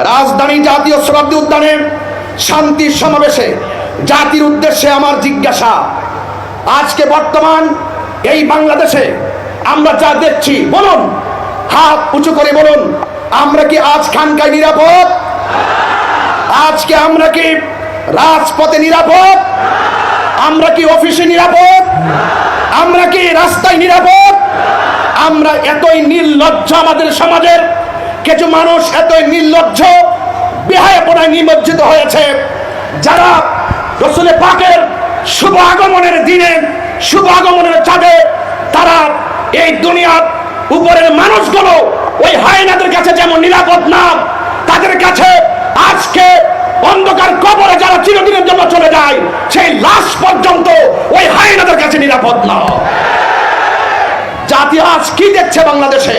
রাজধানী জাতীয় শতাব্দী উদ্যানে শান্তির সমাবেশে জাতির উদ্দেশ্যে আমার জিজ্ঞাসা, আজকে বর্তমান এই বাংলাদেশে আমরা যা দেখছি, বলুন, হাত উঁচু করে বলুন, আমরা কি আজ খানকায় নিরাপদ? আজকে আমরা কি রাজপথে নিরাপদ? আমরা কি অফিসে নিরাপদ? আমরা কি রাস্তায় নিরাপদ? আমরা এতই নির্লজ্জ, আমাদের সমাজের কিছু মানুষ এতই নির্লজ্জ, বেহায়াপনায় নিমজ্জিত হয়েছে, যারা রাসূল পাকের শুভ আগমনের দিনে, শুভ আগমনের চাঁদে তারা এই দুনিয়ার উপরের মানুষগুলো ওই হায়নাদের কাছে যেমন নিরাপদ না, তাদের কাছে আজকে অন্ধকার কবরে যারা চিরদিনের জন্য চলে যায়, সেই লাশ পর্যন্ত ওই হায়নাদের কাছে নিরাপদ না। জাতি আজ কি দেখছে বাংলাদেশে?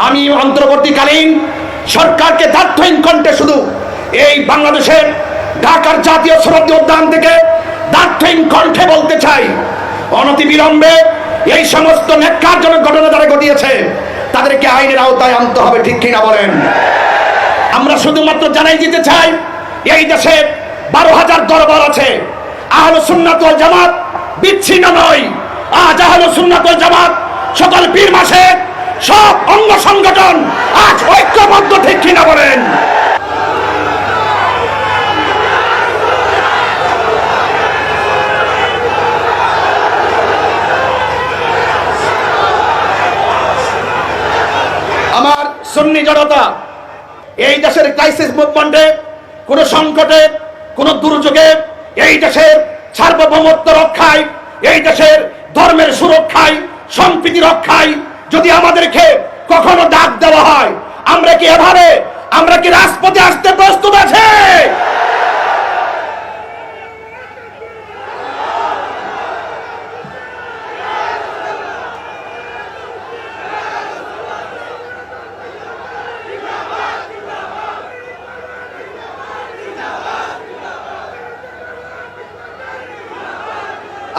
আমি অন্তর্বর্তীকালীন সরকারকে দায়িত্বহীন কণ্ঠে শুধু এই বাংলাদেশের ঢাকার জাতীয় শতাব্দী উদ্যান থেকে দায়িত্বহীন কণ্ঠে বলতে চাই, অনতিবিলম্বে এই সমস্ত ন্যাক্কারজনক ঘটনা যারা ঘটিয়েছে তাদেরকে আইনের আওতায় আনতে হবে, ঠিক কিনা বলেন? আমরা শুধুমাত্র জানাই দিতে চাই, এই দেশে 12,000 দরবার আছে। আহলে সুন্নাত ওয়াল জামাত বিচ্ছিন্ন নয়। আজ আহলে সুন্নাত ওয়াল জামাত সকল পীর মাসেক সব অঙ্গ সংগঠন আজ ঐক্যবদ্ধ, ঠিক কিনা বলেন? আমার সুন্নি জনতা এই দেশের ক্রাইসিস মুভমেন্টে, কোন সংকটে, কোন দুর্যোগে, এই দেশের সার্বভৌমত্ব রক্ষায়, এই দেশের ধর্মের সুরক্ষায়, সম্প্রীতি রক্ষায় যদি আমাদেরকে কখনো ডাক দেওয়া হয়, আমরা কি এভাবে, আমরা কি রাজপথে আসতে প্রস্তুত আছে?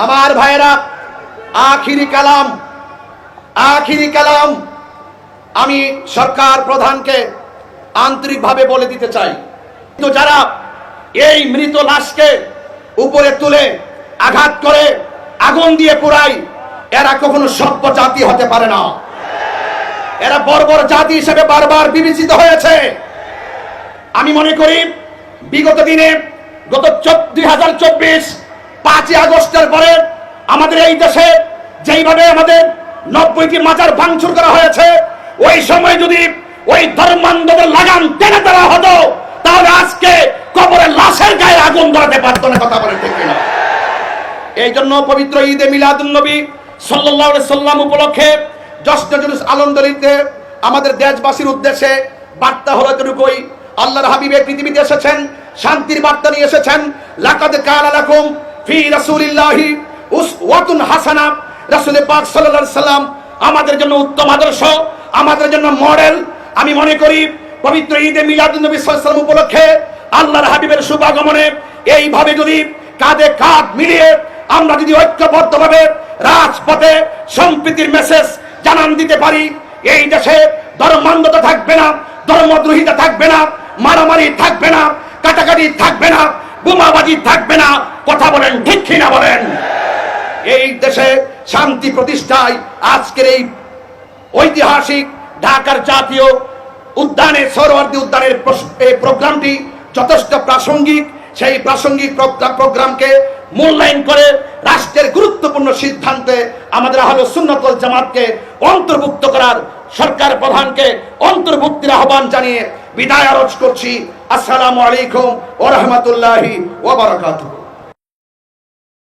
আমার ভাইয়েরা, আখিরি কালাম আমি সরকার প্রধানকে আন্তরিকভাবে বলে দিতে চাই, তো যারা এই মৃত লাশকে উপরে তুলে আঘাত করে আগুন দিয়ে পোড়ায়, এরা কখনো সভ্য জাতি হতে পারে না। এরা বর্বর জাতি হিসেবে বারবার বিবেচিত হয়েছে। আমি মনে করি বিগত দিনে, গত 2024 5ই আগস্টের পরে আমাদের এই দেশে যেইভাবে আমাদের 90টি মাজার ভাঙচুর করা হয়েছে, ওই সময় যদি ওই ধর্মান্ধদের লাগাম টেনে দেওয়া হতো, তাহলে আজকে কবরের লাশের গায়ে আগুন ধরাতে পারত না। কথা বলে ঠিক কিনা? এই জন্য পবিত্র ঈদে মিলাদুন নবী সাল্লাল্লাহু আলাইহি সাল্লাম উপলক্ষে জশ্নে জুলুস আলমদলিতে আমাদের দেশবাসীর উদ্দেশ্যে বার্তা হলো এতটুকুই, আল্লাহর হাবিব পৃথিবীতে এসেছেন, শান্তির বার্তা নিয়ে এসেছেন। লাকাদ কানা লাকুম ফি রাসূলিল্লাহি উসওয়াতুন হাসানাহ। রাসূল পাক সাল্লাল্লাহু আলাইহি সাল্লাম আমাদের জন্য উত্তম আদর্শ, আমাদের জন্য মডেল। আমি মনে করি পবিত্র ঈদে মিলাদুন নবী সাল্লাল্লাহু আলাইহি সাল্লাম উপলক্ষে আল্লাহর হাবিবের শুভ আগমনে এইভাবে যদি কাঁধে কাঁধ মিলিয়ে আমরা যদি ঐক্যবদ্ধভাবে রাজপথে সম্প্রীতির মেসেজ জানান দিতে পারি, এই দেশে ধর্মান্ধতা থাকবে না, ধর্মদ্রোহিতা থাকবে না, মারামারি থাকবে না, কাটাকাটি থাকবে না, বোমাবাজি থাকবে না। কথা বলেন ঠিক কিনা বলেন? এই দেশে শান্তি প্রতিষ্ঠায় আজকের এই ঐতিহাসিক ঢাকার জাতীয় উদ্যানে, সোহরাওয়ার্দী উদ্যানের এই প্রোগ্রামটি যথেষ্ট প্রাসঙ্গিক। সেই প্রাসঙ্গিক প্রোগ্রামকে মূল্যায়ন করে রাষ্ট্রের গুরুত্বপূর্ণ সিদ্ধান্তে আমাদের আহলে সুন্নাত ওয়াল জামাতকে অন্তর্ভুক্ত করার সরকার প্রধানকে অন্তর্ভুক্তির আহ্বান জানিয়ে বিদায় আরজ করছি। আসসালামু আলাইকুম ওয়া রাহমাতুল্লাহি ওয়া বারাকাতুহু।